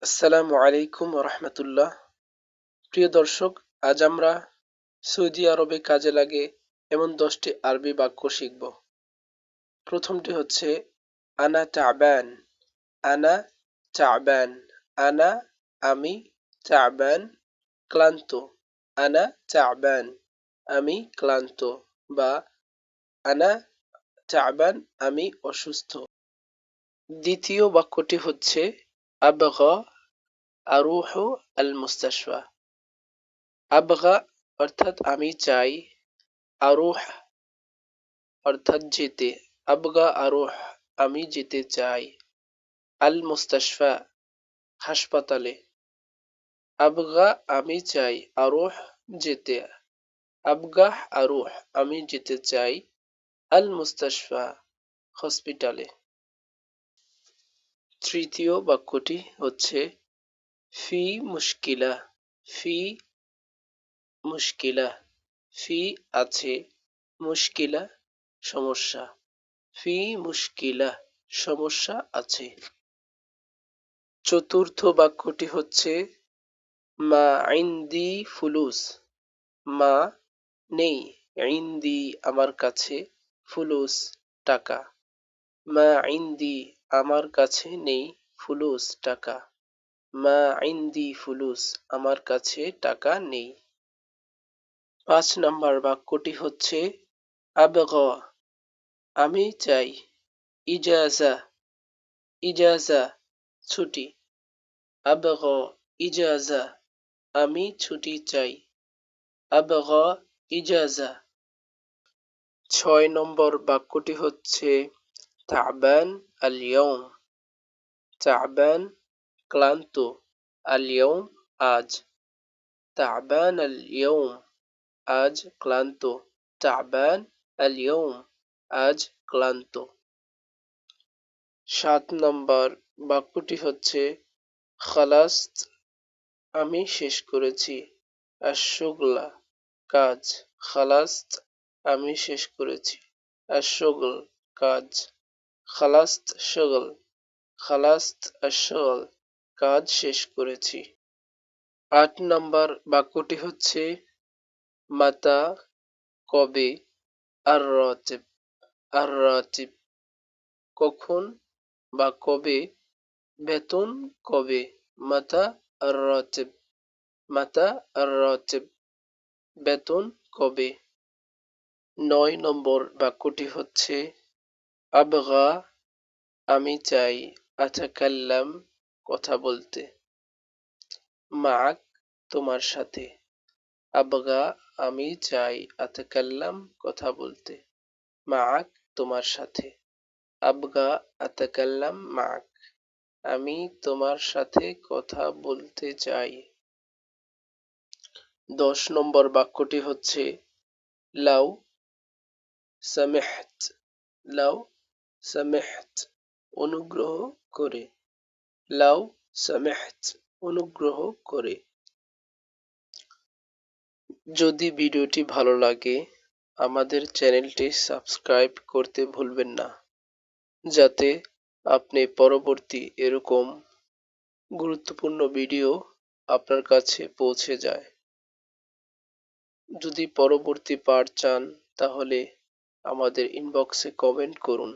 আসসালামু আলাইকুম রহমতুল্লাহ। প্রিয় দর্শক, আজ আমরা সৌদি আরবে কাজে লাগে এমন 10টি আরবি বাক্য শিখব। প্রথমটি হচ্ছে আনা তাবান। আনা তাবান। আনা আমি, তাবান ক্লান্ত। আনা তাবান আমি ক্লান্ত, বা আনা তাবান আমি অসুস্থ। দ্বিতীয় বাক্যটি হচ্ছে আবগা আরুহু আল মুস্তাশফা। আবগা অর্থাৎ আমি চাই, আরুহ অর্থাৎ যেতে। আবগা আরুহ আমি যেতে চাই, আল মুস্তাশফা হাসপাতালে। আবগা আমি চাই, আরুহ যেতে। আবগাহ আরুহ আমি যেতে চাই, আল মুস্তাশফা হসপিটালে। তৃতীয় বাক্যটি হচ্ছে ফি মুশকিলা। ফি মুশকিলা, ফি আছে, মুশকিলা সমস্যা। ফি মুশকিলা সমস্যা আছে। চতুর্থ বাক্যটি হচ্ছে মা ইনদি ফুলুস। মা নেই, ইনদি আমার কাছে, ফুলুস টাকা। মা ইনদি আমার কাছে নেই, ফুলুস টাকা। মা ইনদি ফুলুস আমার কাছে টাকা নেই। 5 নম্বর বাক্যটি হচ্ছে আবগা আমি চাই, ইজাজা ইজাজা ছুটি। আবগা ইজাজা আমি ছুটি চাই, আবগা ইজাজা। 6 নম্বর বাক্যটি হচ্ছে তাবান আল ইয়াউম। তাবান ক্লান্ত, আল ইয়াউম আজ। তাবান আল ইয়াউম আজ ক্লান্ত। তাবান আল ইয়াউম আজ ক্লান্ত। 7 নম্বর বাক্যটি হচ্ছে খালাস্ত আমি শেষ করেছি, আশ-শুগলা কাজ। খালাস্ত আমি শেষ করেছি, আশ-শুগল কাজ। খালাস্ত শুগল, খালাস্ত আশ-শুগল কাজ শেষ করেছি। 8 নম্বর বাক্যটি হচ্ছে মাতা কবে, আর-রাতিব। আর-রাতিব কখন বা কবে, বেতন কবে। মাতা আর-রাতিব, মাতা আর-রাতিব বেতন কবে। 9 নম্বর বাক্যটি হচ্ছে আবগা আমি চাই, আতাকাল্লাম কথা বলতে, মাক তোমার সাথে। আবগা আমি চাই, আতাকাল্লাম কথা বলতে, মাক তোমার সাথে। আবগা আতাকাল্লাম মাক আমি তোমার সাথে কথা বলতে চাই। 10 নম্বর বাক্যটি হচ্ছে লাউ সামেহত। লাউ সামেহত অনুগ্রহ করে। লাউ সামেহত অনুগ্রহ করে। যদি ভিডিওটি ভালো লাগে আমাদের চ্যানেলটি সাবস্ক্রাইব করতে ভুলবেন না, যাতে আপনি পরবর্তী এরকম গুরুত্বপূর্ণ ভিডিও আপনার কাছে পৌঁছে যায়। যদি পরবর্তী পার্ট চান তাহলে আমাদের ইনবক্সে কমেন্ট করুন।